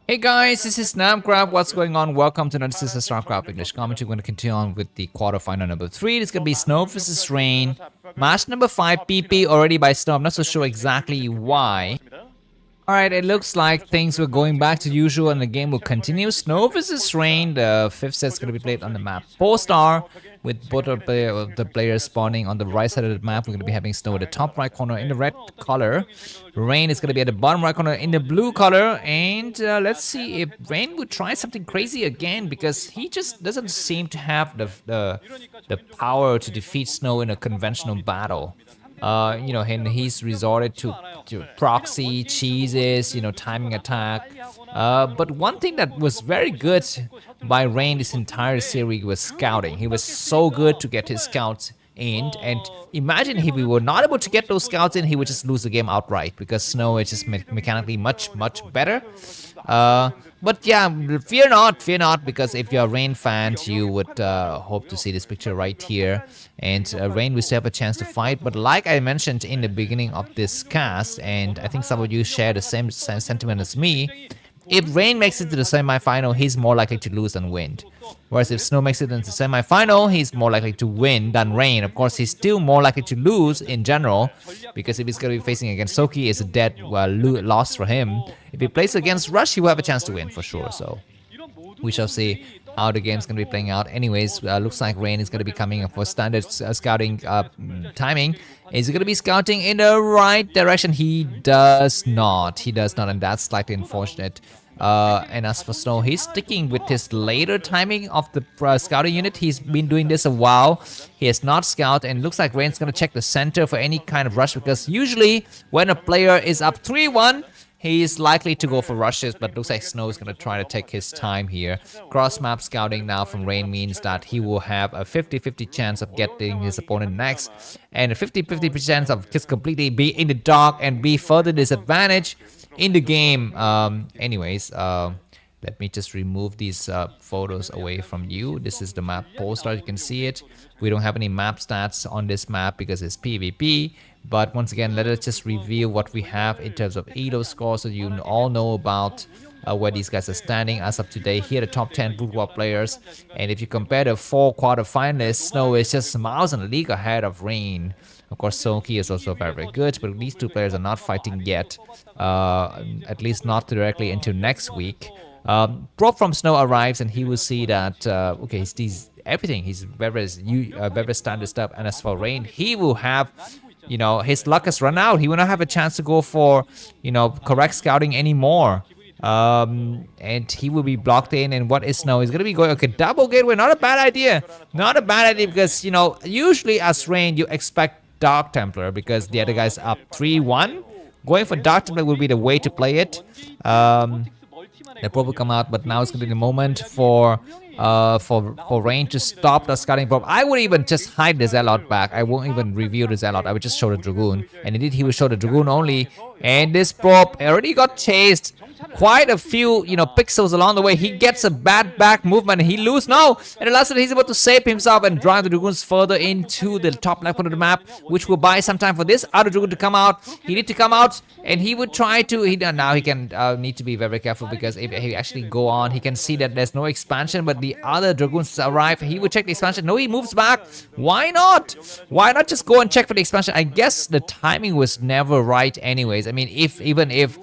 Hey guys, this is Namkraft. What's going on? Welcome to another Starcraft English commentary. We're going to continue on with the quarterfinal number 3. It's going to be Snow versus Rain. Match number 5, PP already by Snow. I'm not so sure exactly why. Alright, it looks like things were going back to usual and the game will continue. Snow versus Rain. The 5th set is going to be played on the map Star, with both of the players spawning on the right side of the map. We're going to be having Snow at the top right corner in the red color. Rain is going to be at the bottom right corner in the blue color. And let's see if Rain would try something crazy again, because he just doesn't seem to have the power to defeat Snow in a conventional battle. And he's resorted to proxy, cheeses, timing attack. But one thing that was very good by Rain this entire series was scouting. He was so good to get his scouts in, and imagine if we were not able to get those scouts in, he would just lose the game outright, because Snow is just mechanically much better. But yeah, fear not, because if you're a Rain fan, you would hope to see this picture right here. And Rain will still have a chance to fight. But like I mentioned in the beginning of this cast, and I think some of you share the same sentiment as me, if Rain makes it to the semi-final, he's more likely to lose than win. Whereas if Snow makes it into the semi-final, he's more likely to win than Rain. Of course, he's still more likely to lose in general, because if he's going to be facing against Soki, it's a dead loss for him. If he plays against Rush, he will have a chance to win for sure. So we shall see how the game's going to be playing out. Anyways, looks like Rain is going to be coming for standard scouting timing. Is he going to be scouting in the right direction? He does not, and that's slightly unfortunate. And as for Snow, he's sticking with his later timing of the scouting unit. He's been doing this a while. He has not scouted, and looks like Rain's going to check the center for any kind of rush, because usually when a player is up 3-1, he's likely to go for rushes, but looks like Snow is going to try to take his time here. Cross-map scouting now from Rain means that he will have a 50-50 chance of getting his opponent next, and a 50-50 chance of just completely be in the dark and be further disadvantaged in the game. Let me just remove these photos away from you. This is the map poster. You can see it. We don't have any map stats on this map because it's PvP. But once again, let us just review what we have in terms of ELO scores, so you all know about where these guys are standing as of today. Here are the top 10 Broodwar players. And if you compare the 4 quarterfinalists, Snow is just miles and a league ahead of Rain. Of course, Soki is also very good, but these two players are not fighting yet. At least not directly until next week. Prop from Snow arrives, and he will see that, okay, he's everything. He's very standard stuff. And as for Rain, he will have, his luck has run out. He will not have a chance to go for, correct scouting anymore. And he will be blocked in. And what is Snow? He's going to be going, okay, double gateway. Not a bad idea. Not a bad idea, because, usually as Rain, you expect Dark Templar, because the other guy's up 3-1. Going for Dark Templar will be the way to play it. The probe will come out, but now it's going to be the moment for Rain to stop the scouting probe. I would even just hide the Zelle back. I won't even reveal the Zelle. I would just show the Dragoon. And indeed, he will show the Dragoon only. And this probe already got chased quite a few, pixels along the way. He gets a bad back movement, and he loses now. And the last one, he's able to save himself and drive the Dragoons further into the top left corner of the map, which will buy some time for this other Dragoon to come out. He need to come out, and he would try to. Now he can need to be very careful, because if he actually go on, he can see that there's no expansion, but the other Dragoons arrive. He would check the expansion. No, he moves back. Why not? Why not just go and check for the expansion? I guess the timing was never right anyways. I mean, even if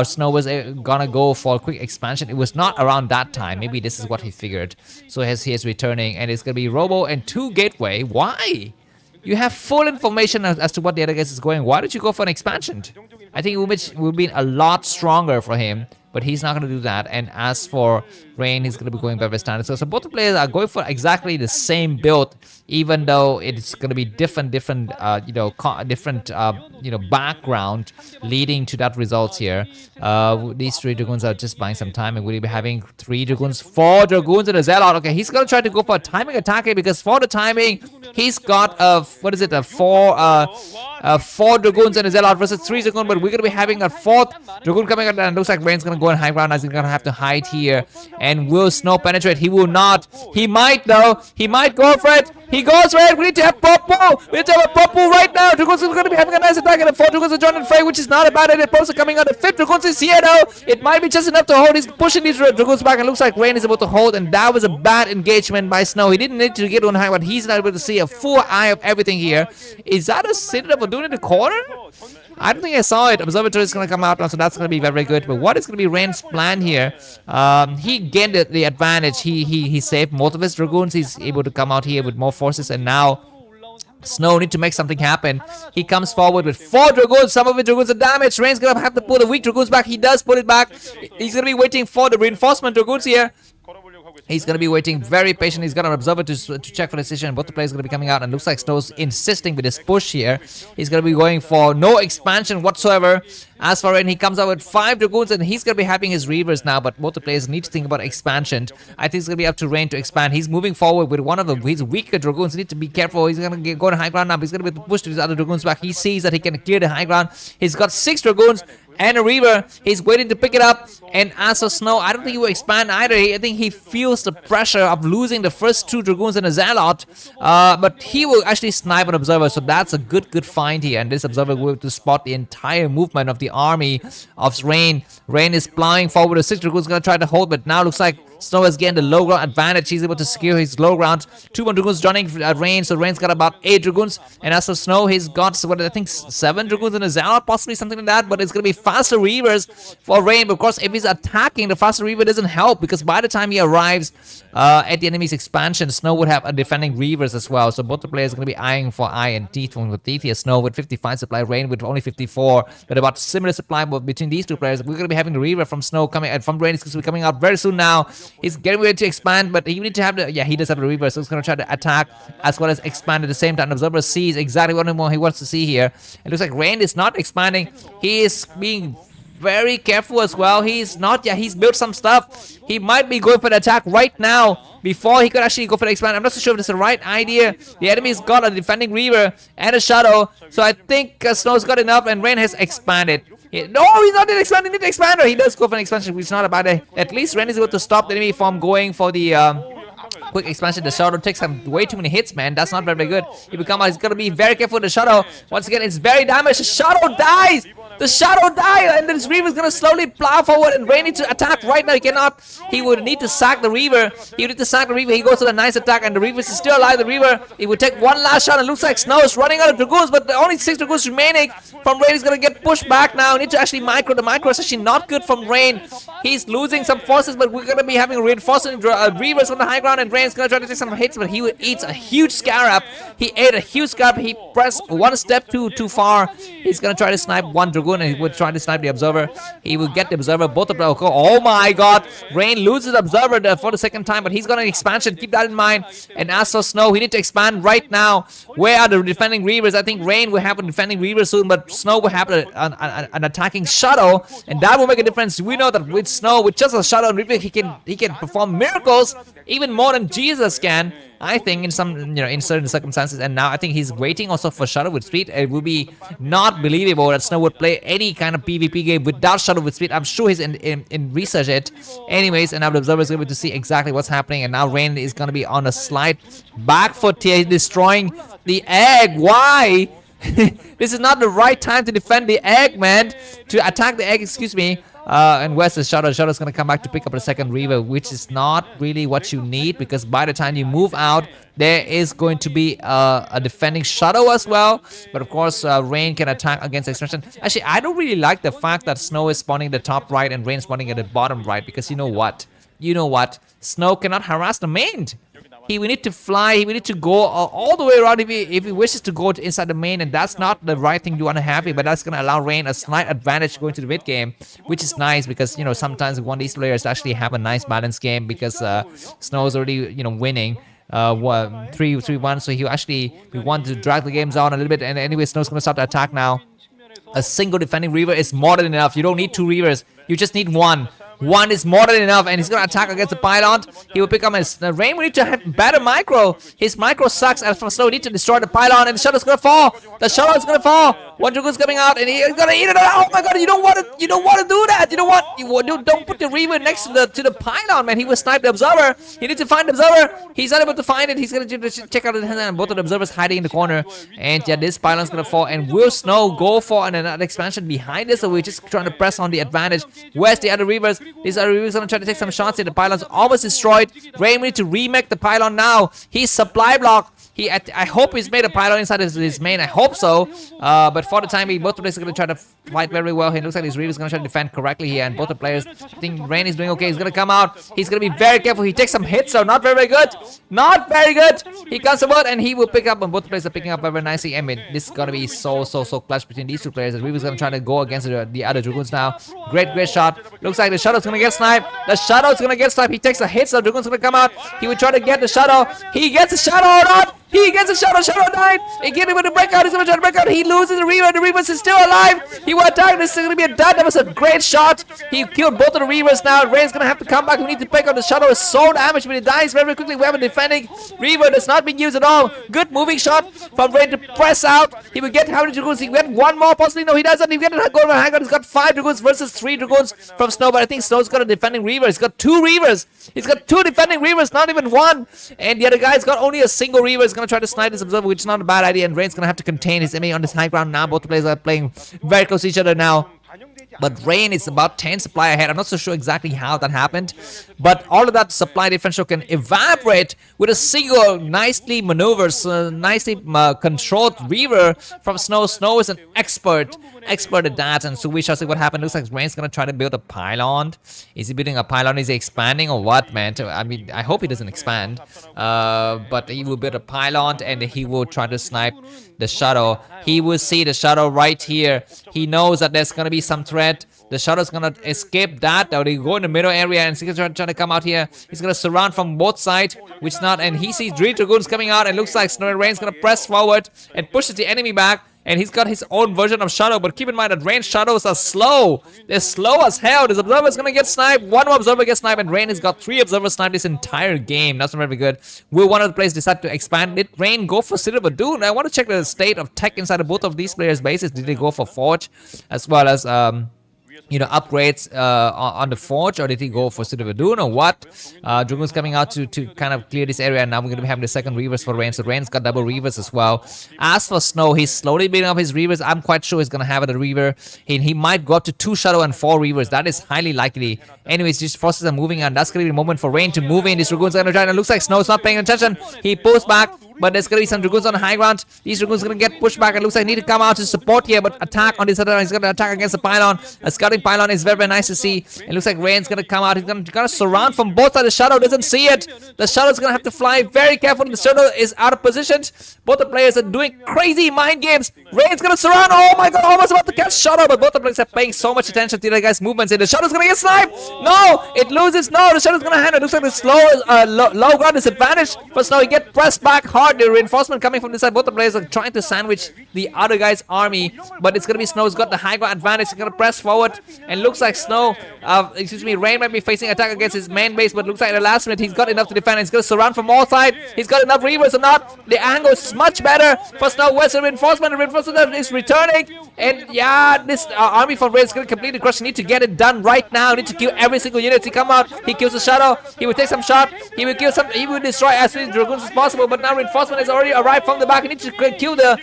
Snow was gonna go for a quick expansion, it was not around that time. Maybe this is what he figured. So as he is returning, and it's gonna be Robo and 2 gateway. Why? You have full information as to what the other guys is going. Why did you go for an expansion? I think it would be a lot stronger for him, but he's not going to do that. And as for Rain, he's going to be going by standard. So both the players are going for exactly the same build, even though it's going to be different background leading to that results here. These 3 Dragoons are just buying some time, and we'll be having 3 Dragoons, 4 Dragoons and a Zelle. Okay, he's going to try to go for a timing attack here, because for the timing, he's got a 4 Dragoons and a Zelle versus 3 Dragoon, but we're going to be having a 4th Dragoon coming out, and it looks like Rain's going to go on high ground, as he's going to have to hide here. And will Snow penetrate? He will not. He might, though. He might go for it. He goes right. We need to have purple. We need to have a purple right now. Dragoons is going to be having a nice attack, and the 4 Dragoons are joining the fray, which is not a bad idea. Protoss are coming out. The 5th Dragoons is here now. It might be just enough to hold. He's pushing these Dragoons back, and looks like Rain is able to hold, and that was a bad engagement by Snow. He didn't need to get on high, but he's not able to see a full eye of everything here. Is that a Citadel for doing it in the corner? I don't think I saw it. Observatory is going to come out now, so that's going to be very, very good. But what is going to be Rain's plan here? He gained the advantage. He saved most of his Dragoons. He's able to come out here with more forces, and now Snow need to make something happen. He comes forward with 4 Dragoons. Some of the Dragoons are damaged. Rain's going to have to pull the weak Dragoons back. He does pull it back. He's going to be waiting for the reinforcement Dragoons here. He's going to be waiting very patient. He's got an observer to check for the decision. Both the players are going to be coming out, and looks like Snow's insisting with his push here. He's going to be going for no expansion whatsoever. As for Rain, he comes out with 5 Dragoons, and he's going to be having his Reavers now, but both the players need to think about expansion. I think it's going to be up to Rain to expand. He's moving forward with one of his weaker Dragoons. He needs to be careful. He's going to go to high ground now. He's going to be pushed to his other Dragoons back. He sees that he can clear the high ground. He's got 6 Dragoons and a Reaver. He's waiting to pick it up. And as for Snow, I don't think he will expand either. I think he feels the pressure of losing the first 2 Dragoons and a Zealot. But he will actually snipe an Observer. So that's a good find here. And this Observer will be able to spot the entire movement of the army of Rain. Rain is plowing forward. The 6 Dragoons going to try to hold. But now looks like Snow has gained the low ground advantage. He's able to secure his low ground. 2 more Dragoons joining Rain. So Rain's got about 8 Dragoons. And as for Snow, he's got, what, I think 7 Dragoons and a Zealot, possibly something like that. But it's going to be faster Reavers for Rain. But of course, if he's attacking, the faster Reaver doesn't help. Because by the time he arrives at the enemy's expansion, Snow would have a defending Reavers as well. So both the players are going to be eyeing for eye and teeth. With teeth here, Snow with 55 supply, Rain with only 54. But about similar supply between these 2 players. We're going to be having the Reaver from Snow coming, and from Rain is going to be coming out very soon now. He's getting ready to expand, but you need to have the, yeah, he does have the Reaver, so he's going to try to attack as well as expand at the same time. The Observer sees exactly what he wants to see here. It looks like Rain is not expanding. He is being very careful as well. He's not, yeah, he's built some stuff. He might be going for the attack right now before he could actually go for the expand. I'm not so sure if it's the right idea. The enemy's got a defending Reaver and a Shadow, so I think Snow's got enough, and Rain has expanded. No, he's not expanding. He needs to expander. He does go for an expansion, which is not a bad idea. At least Ren is able to stop the enemy from going for the quick expansion. The Shadow takes way too many hits, man. That's not very, very good. He's got to be very careful with the Shadow. Once again, it's very damaged. The Shadow dies. The Shadow dies, and this Reaver is going to slowly plow forward, and Rain needs to attack right now. He cannot. He would need to sack the Reaver. He would need to sack the Reaver. He goes to the nice attack, and the Reaver is still alive. The Reaver, he would take one last shot, and looks like Snow is running out of Dragoons, but only 6 Dragoons remaining from Rain. Is going to get pushed back now. Need to actually micro. The micro is actually not good from Rain. He's losing some forces, but we're going to be having reinforcing Reavers on the high ground, and Rain's going to try to take some hits, but he eats a huge Scarab. He ate a huge Scarab. He pressed one step too far. He's going to try to snipe one Dragoon, and he would try to snipe the Observer. He will get the Observer. Both of them. Oh my god. Rain loses Observer for the 2nd time, but he's got an expansion. Keep that in mind. And as for Snow, he needs to expand right now. Where are the defending Reavers? I think Rain will have a defending Reaver soon, but Snow will have an attacking Shadow, and that will make a difference. We know that with Snow, with just a Shadow and Reaver, he can perform miracles even more than Jesus can. I think in some, in certain circumstances, and now I think he's waiting also for Shadow with speed. It would be not believable that Snow would play any kind of PvP game without Shadow with speed. I'm sure he's in research it. Anyways, and now the Observer is able to see exactly what's happening, and now Rain is going to be on a slight back foot here, destroying the egg. Why? This is not the right time to defend the egg, man. To attack the egg, excuse me. And where's the Shadow? Shadow's going to come back to pick up the 2nd Reaver, which is not really what you need, because by the time you move out, there is going to be a defending Shadow as well. But of course, Rain can attack against extraction. Actually, I don't really like the fact that Snow is spawning the top right and Rain spawning at the bottom right, because you know what? Snow cannot harass the main. He will need to fly. He will need to go all the way around if he wishes to go inside the main, and that's not the right thing you want to have here. But that's going to allow Rain a slight advantage going to the mid game, which is nice, because sometimes we want these players to actually have a nice balanced game, because Snow is already winning 3-1, so we want to drag the games on a little bit. And anyway, Snow's going to start to attack now. A single defending Reaver is more than enough. You don't need 2 Reavers. You just need 1. 1 is more than enough, and he's going to attack against the Pylon. He will pick up his Rain. We need to have better micro. His micro sucks, and for Snow, we need to destroy the Pylon, and the Shadow's going to fall. The Shadow is going to fall. One Dragoon's coming out, and he's gonna eat it. Oh my god, you don't want to do that. Don't put the Reaver next to the pylon, man. He will snipe the observer. He needs to find the observer. He's not able to find it. He's gonna check out both of the observers hiding in the corner. And yeah, this pylon's gonna fall. And will Snow go for another expansion behind this, or we're just trying to press on the advantage? Where's the other Reavers? These other Reavers gonna try to take some shots here. The pylon's almost destroyed. Rain, we need to remake the pylon now. He's supply block. I hope he's made a pylon inside his main. I hope so. But for the time being, both players are going to try to fight very well. He looks like his Reaver is going to try to defend correctly here. And both the players, I think Rain is doing okay. He's going to come out. He's going to be very careful. He takes some hits, so not very good. Not very good. He comes about and he will pick up. And both players are picking up very nicely. I mean, this is going to be so clutch between these two players. The Reaver is going to try to go against the other Dragoons now. Great shot. Looks like the Shadow's going to get sniped. The Shadow's going to get sniped. He takes the hits. So the Dragoon's going to come out. He will try to get the Shadow. He gets the Shadow or not. He gets a Shadow. Shadow died. He gets him with the breakout. He's going to try to break out. He loses the Reaver. The Reaver is still alive. He will attack. This is going to be a dud. That was a great shot. He killed both of the Reavers now. Rain's going to have to come back. We need to pick out. The Shadow is so damaged, but he dies very quickly. We have a defending Reaver that's not being used at all. Good moving shot from Rain to press out. He will get how many Dragoons? He will get one more possibly. No, he doesn't. He will get a goal hang out. He's got 5 Dragoons versus 3 Dragoons from Snow. But I think Snow's got a defending Reaver. He's got 2 Reavers. He's got 2 defending Reavers, not even 1. And the other guy's got only a single Reaver. He's going to try to snipe this observer, which is not a bad idea. And Rain's going to have to contain his enemy on this high ground now. Both the players are playing very close to each other now. But Rain is about 10 supply ahead. I'm not so sure exactly how that happened. But all of that supply differential can evaporate with a single nicely maneuvers, nicely controlled Reaver from Snow. Snow is an expert at that. And so we shall see what happened. Looks like Rain's going to try to build a pylon. Is he building a pylon? Is he expanding or what, man? I mean, I hope he doesn't expand. But he will build a pylon and he will try to snipe the Shadow. He will see the Shadow right here. He knows that there's going to be some threat. The Shadow's gonna escape that. Or they go in the middle area and he's gonna try to come out here. He's gonna surround from both sides, which not. And he sees 3 Dragoons coming out and looks like Snow and Rain's gonna press forward and pushes the enemy back. And he's got his own version of Shadow, but keep in mind that Rain Shadows are slow. They're slow as hell. This observer's gonna get sniped. One more observer gets sniped, and Rain has got 3 observers sniped this entire game. That's not very good. Will one of the players decide to expand? Did Rain go for Citadel Dude? I want to check the state of tech inside of both of these players' bases. Did they go for Forge as well as upgrades on the Forge, or did he go for Citadel Dune or what? Dragoon's coming out to kind of clear this area, and now we're going to be having the second Reavers for Rain. So Rain's got double Reavers as well. As for Snow, he's slowly building up his Reavers. I'm quite sure he's going to have a Reaver. He might go up to 2 Shadow and 4 Reavers. That is highly likely. Anyways, these forces are moving, and that's going to be the moment for Rain to move in. This Dragoon's going to try, and it looks like Snow's not paying attention. He pulls back. But there's going to be some Dragoons on the high ground. These Dragoons are going to get pushed back. It looks like they need to come out to support here. But attack on this other. He's going to attack against the pylon. A scouting pylon is very nice to see. It looks like Rain's going to come out. He's going to surround from both sides. The Shadow doesn't see it. The Shadow's going to have to fly very carefully. The Shadow is out of position. Both the players are doing crazy mind games. Rain's going to surround. Oh my god, almost about to catch Shadow. But both the players are paying so much attention to the guy's movements. And the Shadow's going to get sniped. No, it loses. No, the Shadow's going to handle. It looks like the low ground disadvantage. But now he gets pressed back hard. The reinforcement coming from this side. Both the players are trying to sandwich the other guy's army, but it's gonna be Snow's got the high ground advantage. He's gonna press forward, and looks like Rain might be facing attack against his main base, but looks like at the last minute he's got enough to defend. He's gonna surround from all sides. He's got enough Reavers or not. The angle is much better for Snow. Where's the reinforcement? The reinforcement is returning, and yeah, this army from Rain is gonna complete the crush. He need to get it done right now. He need to kill every single unit. He come out, he kills the Shadow. He will take some shot. He will kill some. He will destroy as many Dragoons as possible. But now reinforcement is already arrived from the back. He needs to kill the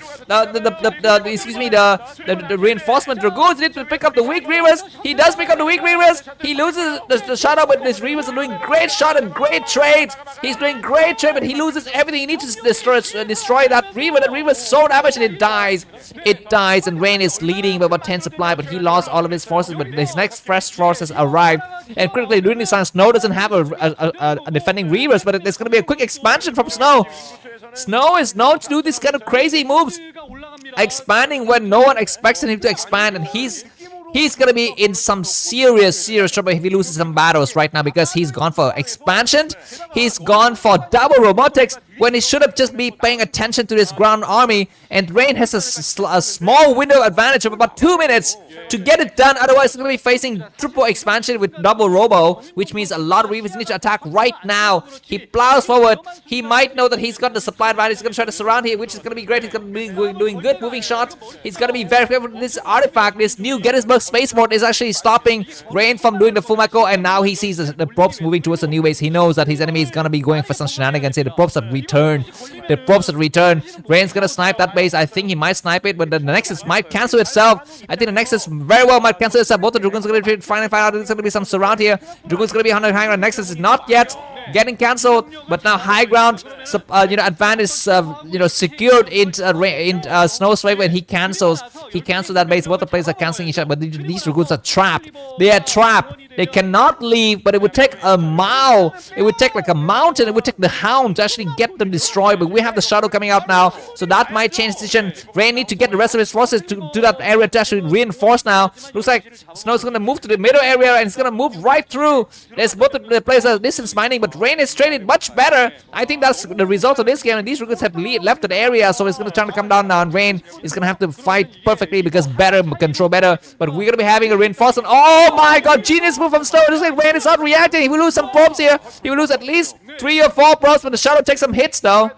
reinforcement Dragoons. He needs to pick up the weak Reavers. He does pick up the weak Reavers. He loses the Shadow, but his Reavers are doing great shot and great trades. He's doing great trade, but he loses everything. He needs to destroy that Reaver. That Reaver is so damaged and it dies. It dies, and Rain is leading by about 10 supply, but he lost all of his forces. But his next fresh forces arrived, and critically during this time, Snow doesn't have a defending Reavers, but there's going to be a quick expansion from Snow. Snow is known to do these kind of crazy moves, expanding when no one expects him to expand, and he's gonna be in some serious trouble if he loses some battles right now, because he's gone for expansion, he's gone for double robotics, when he should have just be paying attention to this ground army. And Rain has a small window advantage of about 2 minutes to get it done. Otherwise, he's going to be facing triple expansion with double robo, which means a lot of Reavers need to attack right now. He plows forward. He might know that he's got the supply advantage. He's going to try to surround here, which is going to be great. He's going to be doing good moving shots. He's going to be very careful. This artifact, this new Gettysburg spaceport, is actually stopping Rain from doing the full macro. And now he sees the probes moving towards the new base. He knows that his enemy is going to be going for some shenanigans here. The probes have returned. The probes have returned. Rain's going to snipe that base. I think he might snipe it, but the Nexus might cancel itself. I think the Nexus very well might cancel itself. Both the Dragoons are going to try and find out there's going to be some surround here. Dragoon's going to be on the high ground. Nexus is not yet getting cancelled, but now high ground, advantage is secured in Snow's wave when he cancels that base. Both the players are cancelling each other, but these Dragoons are trapped. They are trapped. They cannot leave, but it would take a mile. It would take like a mountain. It would take the Hound to actually get them destroyed. But we have the Shadow coming out now, so that might change decision. Rain need to get the rest of his forces to that area to actually reinforce now. Looks like Snow's going to move to the middle area, and it's going to move right through. There's both the players are distance mining, but Rain is traded much better. I think that's the result of this game, and these Dragoons have left the area, so it's going to try to come down now, and Rain is going to have to fight perfectly because better, control better. But we're going to be having a reinforcement. Oh my god, genius move from Snow. It looks like Rain is not reacting. He will lose some probes here. He will lose at least 3 or 4 probes, but the Shadow takes some hits though.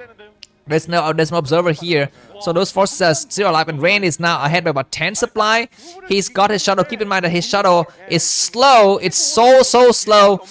There's no observer here. So those forces are still alive, and Rain is now ahead by about 10 supply. He's got his Shadow. Keep in mind that his Shadow is slow. It's so slow.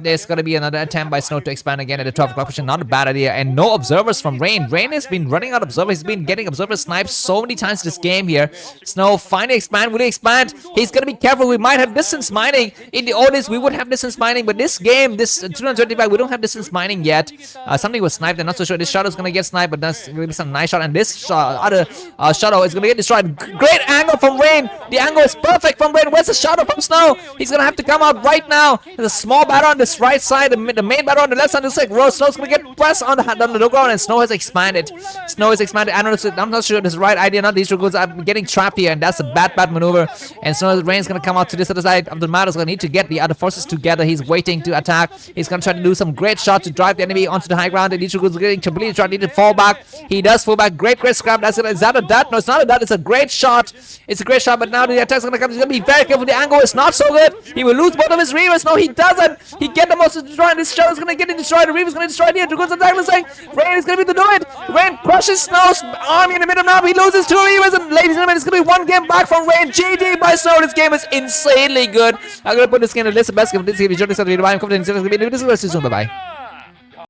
There's going to be another attempt by Snow to expand again at the 12 o'clock position. Not a bad idea. And no observers from Rain. Rain has been running out of observers. He's been getting observer snipes so many times this game here. Snow finally expand. Will he expand? He's going to be careful. We might have distance mining. In the old days, we would have distance mining, but this game, this 225, we don't have distance mining yet. Something was sniped. I'm not so sure. This Shadow's going to get sniped, but that's going to be some nice shot. And this other Shadow is going to get destroyed. Great angle from Rain. The angle is perfect from Rain. Where's the Shadow from Snow? He's going to have to come out right now. There's a small battle on this right side. The main battle on the left side looks like Snow's going to get pressed on the low ground, and Snow has expanded. Snow is expanded. I'm not sure this is the right idea. Not these Dragoons are getting trapped here, and that's a bad maneuver. And Snow Rain's going to come out to this other side of the map. He's going to need to get the other forces together. He's waiting to attack. He's going to try to do some great shots to drive the enemy onto the high ground. And these Dragoons are getting completely trapped. Need to fall back. He does fall back. Great scrap. Is that a dot? No, it's not a dot. It's a great shot. It's a great shot, but now the attack's going to come. He's going to be very careful. The angle is not so good. He will lose both of his Reavers. No, he doesn't. He get the most to destroy, and this Shadow's going to get destroyed. The Reaver's going to destroy the Dragoon's attack. Looks like Rain is going to be to do it. Rain crushes Snow's army in the middle now. He loses 2 Reavers, and ladies and gentlemen, it's going to be 1 game back from Rain. GG by Snow. This game is insanely good. I'm going to put this game in the list of best game of this game. If you enjoyed this video, I'm confident it's going to be this. Bye bye.